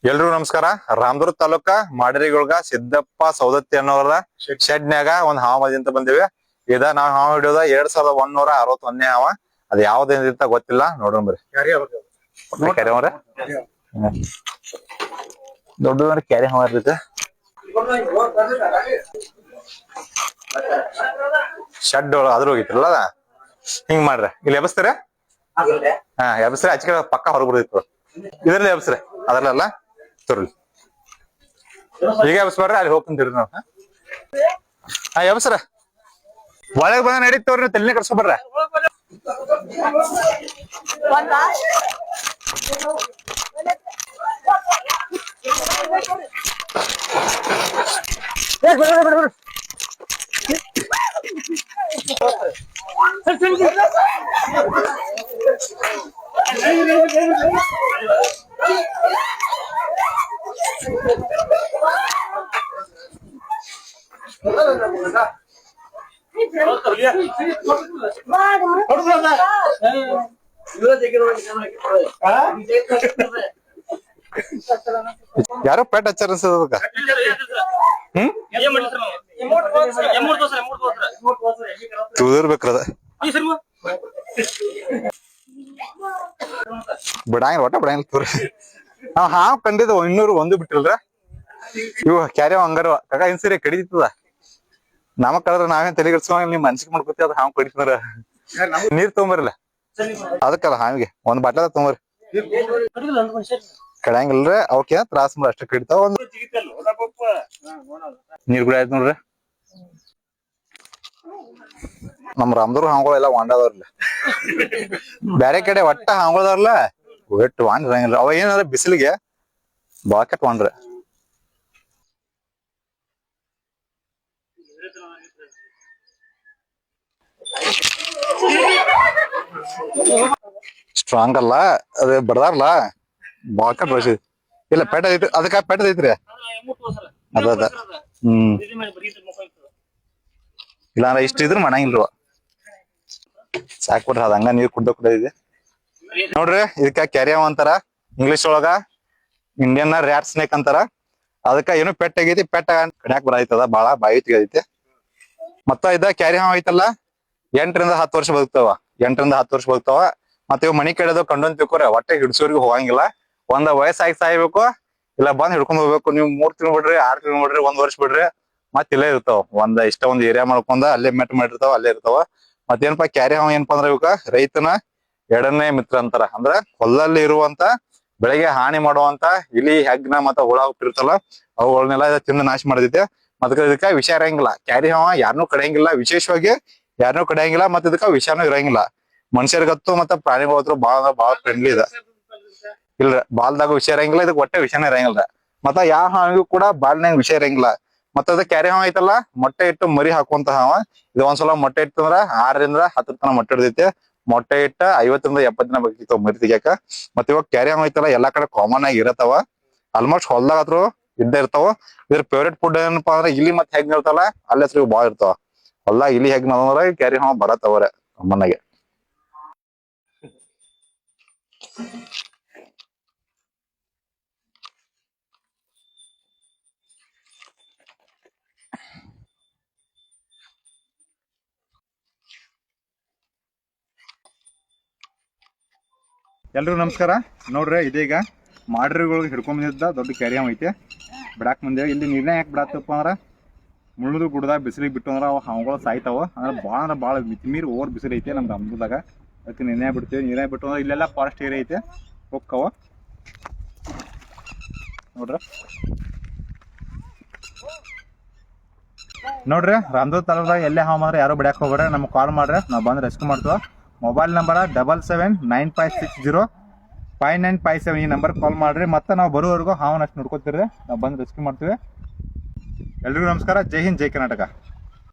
ಎಲ್ರಿಗೂ ನಮಸ್ಕಾರ. ರಾಮದುರ್ಗ ತಾಲೂಕ ಮಾಡರಿಗೊಳಗ ಸಿದ್ದಪ್ಪ ಸೌದತ್ತಿ ಅನ್ನೋರ ಶೆಡ್ನ್ಯಾಗ ಒಂದ್ ಹಾವ ಮದಿ ಅಂತ ಬಂದಿವಿ. ಇದ ನಾವ್ ಹಾವ ಹಿಡಿಯೋದ 2161 ಹಾವ. ಅದ್ ಯಾವ್ದೇನಿರ್ತ ಗೊತ್ತಿಲ್ಲ, ನೋಡೋಣ ಬರ್ರಿ. ಕ್ಯಾರಿ ಅವ್ರ ದೊಡ್ಡ ಕ್ಯಾರಿ ಹಾವ ಇರ್ತೈತೆ. ಶೆಡ್ ಒಳಗ ಅದ್ರ ಹೋಗಿತ್ರಲ್ಲ, ಹಿಂಗ್ ಮಾಡ್ರಿ. ಇಲ್ಲಿ ಎಬಸ್ತಾರ, ಹಾ ಎಬಸ್ರಿ. ಆಚೆ ಪಕ್ಕ ಹೊರಗ್ ಬಿಡ್ತಿತ್ತು. ಇದ್ರಲ್ಲಿ ಎಬಸ್ರಿ, ಅದ್ರಲ್ಲ ತೋರ್ಲಿ. ಈಗ ಎಬಸ್ಬಾರ್ರಿ, ಅಲ್ಲಿ ಹೋಗ್ತಿರಿ ನಾವು. ಹಾ ಎಬಸ್ರ. ಒಳಗ್ ಬಂದ ನಡೀತವ್ರಿ, ನೀವು ತಲೆನೇ ಕರ್ಸ್ಕೊಬರ್ರ. ಯಾರೋ ಪೆಟ್ ಹಚ್ಚಾರ ಅನ್ಸದ. ತುದಿರ್ಬೇಕ್ರದ ಬಿಡಂಗಿಲ್ಲ, ಒಟ್ಟ ಬಿಡಂಗಿಲ್ಲ ತೋರಿ. ನಾವ್ ಹಾವ್ ಕಂಡಿದ್ದ 201 ಬಿಟ್ಟಿಲ್ರ. ಇವ್ ಕ್ಯಾರಿ ಹಂಗಾರ ಕಾಕ ಇನ್ಸರಿ ಕಡಿತದ. ನಮ ಕಳದ್ರ ನಾವೇನ್ ತಲೆ ಕೆಡ್ಸ್ಕೊಂಡ್ ನಿಮ್ ಮನ್ಸಿಗೆ ಮಾಡ್ಕೊತಿ. ಅದ್ ಹಾವ್ ಕಡಿತಂದ್ರ ನೀರ್ ತಗೊಂಬರಿಲ್ಲ, ಅದಕ್ಕಲ್ಲ ಹಾವಿಗೆ ಒಂದ್ ಬಾಟ್ಲ ತಗೊಂಬರಿ. ಕಡಿಯಂಗಿಲ್ರಿ, ಅವಕ್ಕೆ ತ್ರಾಸ ಮಾಡ ಅಷ್ಟ ಕಡಿತಾವ. ಒಂದ್ ನೀರ್ ಗುಡಿ ಆಯ್ತು ನೋಡ್ರಿ. ನಮ್ ರಾಮದುರ್ಗ ಹಾವುಗಳು ಎಲ್ಲ ವಾಂಡದವ್ರಲ್ಲ. ಬ್ಯಾರೆ ಕಡೆ ಒಟ್ಟ ಹಾವುಗಳದಾರಲ್ಲ ಒಟ್ಟು ವಾಂಡ್ ಇರಂಗಿಲ್ಲ. ಅವ ಏನಾರ ಬಿಸಿಲಿಗೆ ಬಾಕೆಟ್ ವಾಂಡ್ರ. ಸ್ಟ್ರಾಂಗ್ ಅಲ್ಲ, ಅದ ಬಡದಾರಲ್ಲ ಬಾಕೆಟ್ ಬಳಸಿ. ಇಲ್ಲ ಪೆಟ್ ಐತಿ, ಅದಕ್ಕ ಪೆಟ್ ಐತ್ರಿ. ಅದ ಇಲ್ಲ ಅಂದ್ರೆ ಇಷ್ಟ ಇದ್ರ ಮಾಡಂಗಿಲ್ವ. ಸಾಕ್ಬಿಟ್ರ ಅದ ಹಂಗ ನೀರ್ ಕುಡ್ದ ಇದೆ ನೋಡ್ರಿ. ಇದಕ್ಕ ಕ್ಯಾರಿ ಹಾವ್ ಅಂತಾರ. ಇಂಗ್ಲಿಷ್ ಒಳಗ ಇಂಡಿಯನ್ ರ್ಯಾಟ್ ಸ್ನೇಕ್ ಅಂತಾರ. ಅದಕ್ಕ ಏನು ಪೆಟ್ ಆಗೈತಿ, ಪೆಟ್ ಕಡ್ಯಾಕ್ ಬರತದ, ಬಾಳ ಬಾಯಿ ತೆಗೈತಿ. ಮತ್ತ ಇದ ಕ್ಯಾರಿ ಹಾವ್ ಐತಲ್ಲ 8 ರಿಂದ 10 ವರ್ಷ ಬದುಕ್ತಾವ. 8 ರಿಂದ 10 ವರ್ಷ ಬದುಕ್ತಾವ. ಮತ್ತೆ ಇವ್ ಮನಿ ಕಡೆದು ಕಂಡೊಂದ್ ತಿಳ್ಕೊರ, ಹೊಟ್ಟೆ ಹಿಡ್ಸೋರ್ಗು ಹೋಗಂಗಿಲ್ಲ. ಒಂದ್ ವಯಸ್ಸಾಗಿ ಸಾಯ್ಬೇಕು, ಇಲ್ಲ ಬಂದ್ ಹಿಡ್ಕೊಂಡ್ ಹೋಗ್ಬೇಕು. ನೀವು 3 ತಿಂಗಳು ಬಿಡ್ರಿ, 6 ತಿಂಗಳು ಬಿಡ್ರಿ, 1 ವರ್ಷ ಬಿಡ್ರಿ, ಮತ್ ಇಲ್ಲೇ ಇರ್ತಾವ. ಒಂದ್ ಏರಿಯಾ ಮಾಡ್ಕೊಂಡ ಅಲ್ಲೇ ಮೆಟ್ ಮಾಡಿರ್ತಾವ, ಅಲ್ಲೇ ಇರ್ತಾವ. ಮತ್ತೇನಪ್ಪಾ ಕ್ಯಾರಿ ಹಾವ್ ಏನಪ್ಪಾ ಅಂದ್ರ ಇವಕ್ಕ ರೈತನ ಎರಡನೇ ಮಿತ್ರ ಅಂತಾರ. ಅಂದ್ರ ಹೊಲದಲ್ಲಿ ಇರುವಂತ ಬೆಳೆಗೆ ಹಾನಿ ಮಾಡುವಂತ ಇಲಿ, ಹೆಗ್ನ ಮತ್ತ ಹುಳ ಹುಟ್ಟಿರ್ತಲ್ಲ, ಅವುಗಳನ್ನೆಲ್ಲ ತಿಂದು ನಾಶ ಮಾಡತೈತೆ. ಮತ್ತ ಇದಕ್ಕ ವಿಷ ಇರಂಗಿಲ್ಲ. ಕ್ಯಾರಿ ಹಾವ ಯಾರನ್ನೂ ಕಡಿಯಂಗಿಲ್ಲ, ವಿಶೇಷವಾಗಿ ಯಾರನ್ನೂ ಕಡಿಯಂಗಿಲ್ಲ. ಮತ್ತ ಇದಕ್ಕ ವಿಷಾನು ಇರಂಗಿಲ್ಲ. ಮನುಷ್ಯರಿಗತ್ತು ಮತ್ತ ಪ್ರಾಣಿಗಳ ಬಾಳ ಫ್ರೆಂಡ್ಲಿ ಇದೆ. ಇಲ್ರ ಬಾಲ್ದಾಗ ವಿಷಯ ಇರಂಗಿಲ್ಲ, ಇದಕ್ ಒಟ್ಟೆ ವಿಷಯನೇ ಇರಂಗಿಲ್ಲ. ಮತ್ತ ಯಾವ ಹಾವಿಗೂ ಕೂಡ ಬಾಲ್ನಾಗ ವಿಷಯ ಇರಂಗಿಲ್ಲ. ಮತ್ತ ಅದ ಕ್ಯಾರಿ ಹಾವ್ ಐತಲ್ಲ, ಮೊಟ್ಟೆ ಇಟ್ಟು ಮರಿ ಹಾಕುವಂತ ಹಾವ. ಇದು ಒಂದ್ಸಲ ಮೊಟ್ಟೆ ಇಟ್ಟಂದ್ರ 6 ರಿಂದ 10 ತನ ಮೊಟ್ಟೆ ಇಡ್ತೈತೆ. ಮೊಟ್ಟೆ ಇಟ್ಟ 50 ರಿಂದ 70 ದಿನ ಬೇಕಿತ್ತು ಮರಿ ತೆಗ್ಯಾಕ. ಮತ್ತ ಇವಾಗ ಕ್ಯಾರಿ ಹಾವ್ ಐತಲ್ಲ ಎಲ್ಲಾ ಕಡೆ ಕಾಮನ್ ಆಗಿ ಇರತ್ತವ. ಆಲ್ಮೋಸ್ಟ್ ಹೊಲ್ದಾಗ ಹತ್ರ ಇದ್ದೇ ಇರ್ತಾವ. ಇದ್ರ ಫೇವ್ರೇಟ್ ಫುಡ್ ಏನಪ್ಪಾ ಅಂದ್ರ ಇಲಿ ಮತ್ ಹೆಗ್ ಇರ್ತಾವಲ್ಲ, ಅಲ್ಲಿ ಹತ್ರ ಬಾಳ ಇರ್ತಾವ. ಹೊಲ್ದಾಗ ಇಲಿ ಹೆಗ್ ಅಂದ್ರ ಕ್ಯಾರಿ ಹಾವ್ ಬರತ್ತವ್ರ ಕಾಮನ್ನಾಗೆ. ಎಲ್ರಿಗೂ ನಮಸ್ಕಾರ. ನೋಡ್ರಿ ಇದೀಗ ಮಾಡ್ರಿಗಳಿಗೆ ಹಿಡ್ಕೊಂಡ್ ಬಂದಿದ್ದ ದೊಡ್ಡ ಕ್ಯಾರಿ ಹಾವ್ ಐತೆ. ಬಿಡಾಕ್ ಬಂದೇವಿ. ಇಲ್ಲಿ ನೀರ್ನ ಯಾಕೆ ಬಿಡಾತಪ್ಪ ಅಂದ್ರ ಮುಳ್ಳುದು ಗುಡ್ದಾಗ ಬಿಸಿಲಿಗೆ ಬಿಟ್ಟು ಅಂದ್ರ ಅವು ಹಾವುಗಳು ಸಾಯ್ತಾವ. ಅಂದ್ರೆ ಭಾಳ ಮಿತಿಮೀರಿ ಓವರ್ ಬಿಸಿಲು ಐತೆ ನಮ್ಮ ರಾಮದುರ್ಗದಾಗ. ಅದಕ್ಕೆ ನೀರ್ನೇ ಬಿಡ್ತೀವಿ. ನೀರೇ ಬಿಟ್ಟು ಅಂದ್ರೆ ಇಲ್ಲೆಲ್ಲ ಫಾರೆಸ್ಟ್ ಏರಿಯಾ ಐತೆ, ಹೋಗ್ತಾವ ನೋಡ್ರಿ. ರಾಮದುರ್ಗ ತಾಲೂಕದಾಗ ಎಲ್ಲೇ ಹಾವು ಮಾತ್ರ ಯಾರು ಬಿಡಾಕ್ ಹೋಗ್ರಿ, ನಮ್ಗೆ ಕಾಲ್ ಮಾಡ್ರಿ, ನಾವು ಬಂದು ರೆಸ್ಕ್ಯೂ ಮಾಡ್ತೀವಿ. Mobile number 7795605957. ಈ ನಂಬರ್ ಕಾಲ್ ಮಾಡ್ರಿ. ಮತ್ತೆ ನಾವು ಬರೋವರೆಗೂ ಹಾವನ್ನ ಅಷ್ಟು ನೋಡ್ಕೊತೀರಿ, ನಾವು ಬಂದು ರೆಸ್ಕ್ಯೂ ಮಾಡ್ತೀವಿ. ಎಲ್ರಿಗೂ ನಮಸ್ಕಾರ. ಜೈ ಹಿಂದ್, ಜೈ ಕರ್ನಾಟಕ.